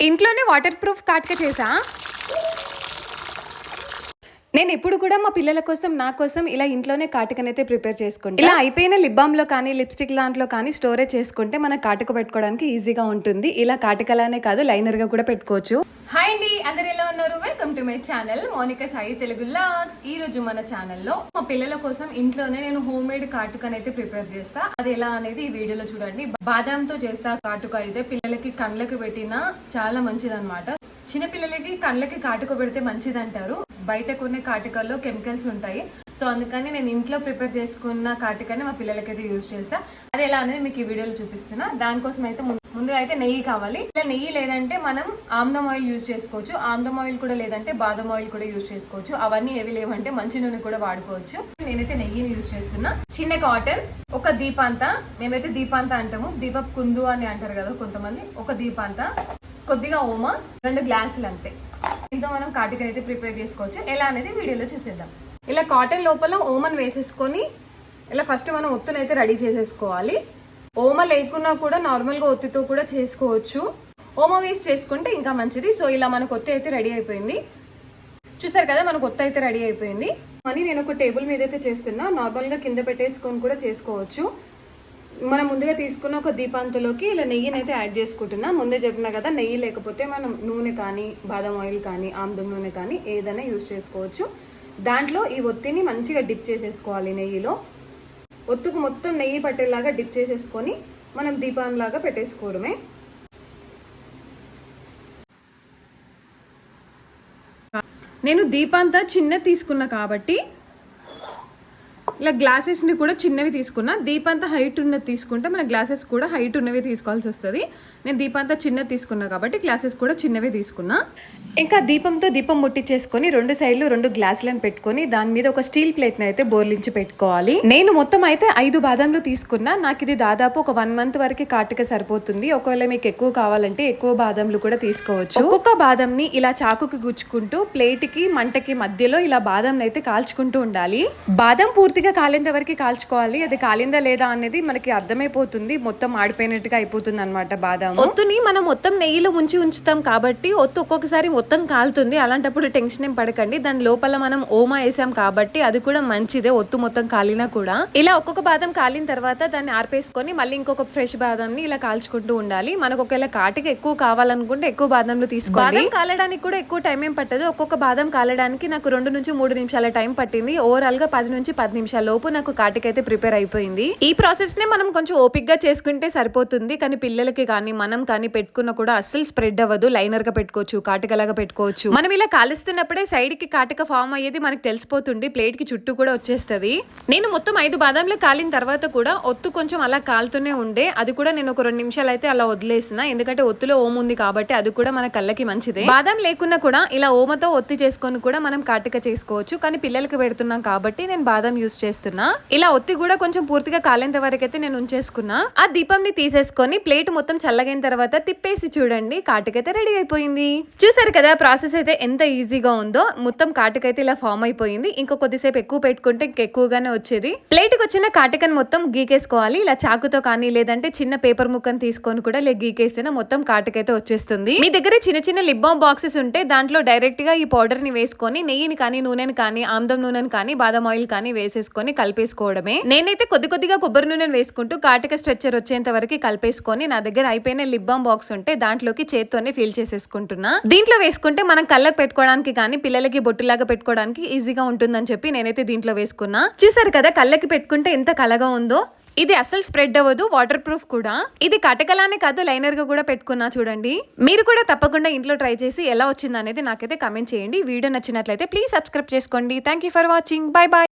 ఇంట్లోనే water proof కాటుక చేసా. నేను ఎప్పుడు కూడా మా పిల్లల కోసం నా కోసం ఇలా ఇంట్లోనే కాటుకనైతే ప్రిపేర్ చేసుకుంటాను. ఇలా అయిపోయిన లిప్ బామ్ లో కానీ లిప్స్టిక్ దాంట్లో కానీ స్టోరేజ్ చేసుకుంటే మన కాటుక పెట్టుకోవడానికి ఈజీగా ఉంటుంది. ఇలా కాటుకలానే కాదు లైనర్ గా కూడా పెట్టుకోవచ్చు. హాయ్ అండి, అందరు ఎలా ఉన్నారు? Welcome to my channel Monica Sai Telugu vlogs. ఈ రోజు మన ఛానల్లో మా పిల్లల కోసం ఇంట్లోనే నేను హోమ్ మేడ్ కాటుకనైతే ప్రిపేర్ చేస్తా. అది ఎలా అనేది ఈ వీడియోలో చూడండి. బాదాంతో చేస్తా కాటుక. అయితే పిల్లలకి కళ్ళకి పెట్టినా చాలా మంచిది అనమాట. చిన్నపిల్లలకి కళ్ళకి కాటుక పెడితే మంచిది అంటారు. బయట కొనే కాటుకల్లో కెమికల్స్ ఉంటాయి. సో అందుకని నేను ఇంట్లో ప్రిపేర్ చేసుకున్న కాటుకని మా పిల్లలకి అయితే యూజ్ చేస్తా. అది ఎలా అనేది మీకు ఈ వీడియోలో చూపిస్తున్నా. దానికోసం అయితే ముందుగా అయితే నెయ్యి కావాలి. ఇలా నెయ్యి లేదంటే మనం ఆమ్లం ఆయిల్ యూజ్ చేసుకోవచ్చు. ఆమ్లం ఆయిల్ కూడా లేదంటే బాదం ఆయిల్ కూడా యూజ్ చేసుకోవచ్చు. అవన్నీ ఏవి లేవంటే మంచి నూనె కూడా వాడుకోవచ్చు. నేనైతే నెయ్యిని యూజ్ చేస్తున్నా. చిన్న కాటన్, ఒక దీపాంత, మేమైతే దీపాంత అంటాము, దీపపు కుందు అని అంటారు కదా కొంతమంది, ఒక దీపాంత, కొద్దిగా ఓమా, 2 గ్లాసులు అంతే. దీంతో మనం కాటుక అయితే ప్రిపేర్ చేసుకోవచ్చు. ఎలా అనేది వీడియోలో చూసేద్దాం. ఇలా కాటన్ లోపల ఓమన్ వేసేసుకొని ఇలా ఫస్ట్ మనం ఒత్తునైతే రెడీ చేసేసుకోవాలి. ఓమ లేకున్నా కూడా నార్మల్గా ఒత్తితో కూడా చేసుకోవచ్చు. ఓమ వేసి చేసుకుంటే ఇంకా మంచిది. సో ఇలా మనకు ఒత్తి అయితే రెడీ అయిపోయింది. చూసారు కదా, మనకు ఒత్తి అయితే రెడీ అయిపోయింది. అని నేను ఒక టేబుల్ మీద అయితే చేస్తున్నా. నార్మల్గా కింద పెట్టేసుకొని కూడా చేసుకోవచ్చు. మనం ముందుగా తీసుకున్న ఒక దీపాంతలోకి ఇలా నెయ్యిని అయితే యాడ్ చేసుకుంటున్నా. ముందే చెప్పినా కదా, నెయ్యి లేకపోతే మనం నూనె కానీ బాదం ఆయిల్ కానీ ఆముదం నూనె కానీ ఏదైనా యూజ్ చేసుకోవచ్చు. దాంట్లో ఈ ఒత్తిని మంచిగా డిప్ చేసేసుకోవాలి నెయ్యిలో. ఒత్తుకు మొత్తం నెయ్యి పట్టేలాగా డిప్ చేసేసుకొని మనం దీపంలాగా పెట్టేసుకోవడమే. నేను దీపాంతా చిన్న తీసుకున్నా కాబట్టి ఇలా గ్లాసెస్ని కూడా చిన్నవి తీసుకున్నా. దీపంతా హైట్ ఉన్నది తీసుకుంటే మన గ్లాసెస్ కూడా హైట్ ఉన్నవి తీసుకోవాల్సి వస్తుంది. నేను దీపంతా చిన్నది తీసుకున్నా కాబట్టి గ్లాసెస్ కూడా చిన్నవే తీసుకున్నా. ఇంకా దీపంతో దీపం ముట్టించేసుకొని 2 సైడ్లు 2 గ్లాసులను పెట్టుకొని దాని మీద ఒక స్టీల్ ప్లేట్ని అయితే బోర్లించి పెట్టుకోవాలి. నేను మొత్తం అయితే 5 బాదంలు తీసుకున్నా. నాకు ఇది దాదాపు ఒక 1 మంత్ వరకు కాటుక సరిపోతుంది. ఒకవేళ మీకు ఎక్కువ కావాలంటే ఎక్కువ బాదంలు కూడా తీసుకోవచ్చు. ఒక్కొక్క బాదంని ఇలా చాకుకి గుచ్చుకుంటూ ప్లేట్కి మంటకి మధ్యలో ఇలా బాదం అయితే కాల్చుకుంటూ ఉండాలి. బాదం పూర్తిగా కాలేంత వరకు కాల్చుకోవాలి. అది కాలిందా లేదా అనేది మనకి అర్థమైపోతుంది. మొత్తం ఆడిపోయినట్టుగా అయిపోతుంది అనమాట బాదం. ఒత్తుని మనం మొత్తం నెయ్యిలో ఉంచుతాం కాబట్టి ఒత్తు ఒక్కొక్కసారి మొత్తం కాలుతుంది. అలాంటప్పుడు టెన్షన్ ఏం పడకండి. దాని లోపల మనం ఓమా వేసాం కాబట్టి అది కూడా మంచిదే. ఒత్తు మొత్తం కాలినా కూడా ఇలా ఒక్కొక్క బాదం కాలిన తర్వాత దాన్ని ఆర్పేసుకొని మళ్ళీ ఇంకొక ఫ్రెష్ బాదంని ఇలా కాల్చుకుంటూ ఉండాలి. మనకు ఒకవేళ కాటుక ఎక్కువ కావాలనుకుంటే ఎక్కువ బాదంలు తీసుకోవాలి. బాదం కాలడానికి కూడా ఎక్కువ టైం ఏం పట్టదు. ఒక్కొక్క బాదం కాలడానికి నాకు 2 నుంచి 3 నిమిషాల టైం పట్టింది. ఓవరాల్ గా 10 నుంచి 10 నిమిషాల లోపు నాకు కాటుక అయితే ప్రిపేర్ అయిపోయింది. ఈ ప్రాసెస్ నే మనం కొంచెం ఓపిక్ గా చేసుకుంటే సరిపోతుంది. కానీ పిల్లలకి కానీ మనం కానీ పెట్టుకున్న కూడా అస్సలు స్ప్రెడ్ అవ్వదు. లైనర్ గా పెట్టుకోవచ్చు, కాటుకలాగా పెట్టుకోవచ్చు. మనం ఇలా కాలుస్తున్నప్పుడే సైడ్ కి కాటుక ఫామ్ అయ్యేది మనకి తెలిసిపోతుంది. ప్లేట్ కి చుట్టూ కూడా వచ్చేస్తుంది. నేను మొత్తం 5 బాదంలు కాలిన తర్వాత కూడా ఒత్తు కొంచెం అలా కాలుతూనే ఉండే. అది కూడా నేను ఒక 2 నిమిషాలు అయితే అలా వదిలేసిన. ఎందుకంటే ఒత్తులో ఓమ ఉంది కాబట్టి అది కూడా మన కళ్ళకి మంచిదే. బాదం లేకున్నా కూడా ఇలా ఓమతో ఒత్తి చేసుకొని కూడా మనం కాటుక చేసుకోవచ్చు. కానీ పిల్లలకి పెడుతున్నాం కాబట్టి నేను బాదం యూజ్ చేస్తున్నా. ఇలా ఒత్తి కూడా కొంచెం పూర్తిగా కాలేంత వరకు అయితే నేను ఉంచేసుకున్నా. ఆ దీపంని తీసేసుకొని ప్లేట్ మొత్తం చల్లగైన తర్వాత తిప్పేసి చూడండి, కాటుకైతే రెడీ అయిపోయింది. చూసారు కదా ప్రాసెస్ అయితే ఎంత ఈజీగా ఉందో. మొత్తం కాటుకైతే ఇలా ఫామ్ అయిపోయింది. ఇంకో కొద్దిసేపు ఎక్కువ పెట్టుకుంటే ఇంకెక్కువగానే వచ్చేది. ప్లేట్ కి వచ్చిన కాటుకని మొత్తం గీకేసుకోవాలి. ఇలా చాకుతో కానీ లేదంటే చిన్న పేపర్ ముక్కను తీసుకొని కూడా గీకేసినా మొత్తం కాటుకైతే వచ్చేస్తుంది. మీ దగ్గర చిన్న చిన్న లిప్ బామ్ బాక్సెస్ ఉంటే దాంట్లో డైరెక్ట్ గా ఈ పౌడర్ ని వేసుకొని నెయ్యిని కానీ నూనెని కానీ ఆముదం నూనెని కానీ బాదం ఆయిల్ కానీ వేసేసుకొని కలిపేసుకోవడమే. నేనైతే కొద్దిగా కొబ్బరి నూనె వేసుకుంటూ కాటుక స్ట్రక్చర్ వచ్చేంత వరకు కలిపేసుకొని నా దగ్గర అయిపోయిన లిప్ బామ్ బాక్స్ ఉంటే దాంట్లోకి చేత్తోనే ఫిల్ చేసేసుకుంటున్నా. దీంట్లో వేసుకుంటే మనం కళ్ళకి పెట్టుకోవడానికి కానీ పిల్లలకి బొట్టులాగా పెట్టుకోవడానికి ఈజీగా ఉంటుందని చెప్పి నేనైతే దీంట్లో వేసుకున్నా. చూసారు కదా, కళ్ళకి పెట్టుకుంటే ఎంత కలగా ఉందో. ఇది అస్సలు స్ప్రెడ్ అవ్వదు, వాటర్ ప్రూఫ్ కూడా. ఇది కాటకలానే కాదు లైనర్ గా కూడా పెట్టుకున్నా. చూడండి, మీరు కూడా తప్పకుండా ఇంట్లో ట్రై చేసి ఎలా వచ్చింది అనేది నాకైతే కమెంట్ చేయండి. వీడియో నచ్చినట్లయితే ప్లీజ్ సబ్స్క్రైబ్ చేసుకోండి. Thank you for watching. Bye bye.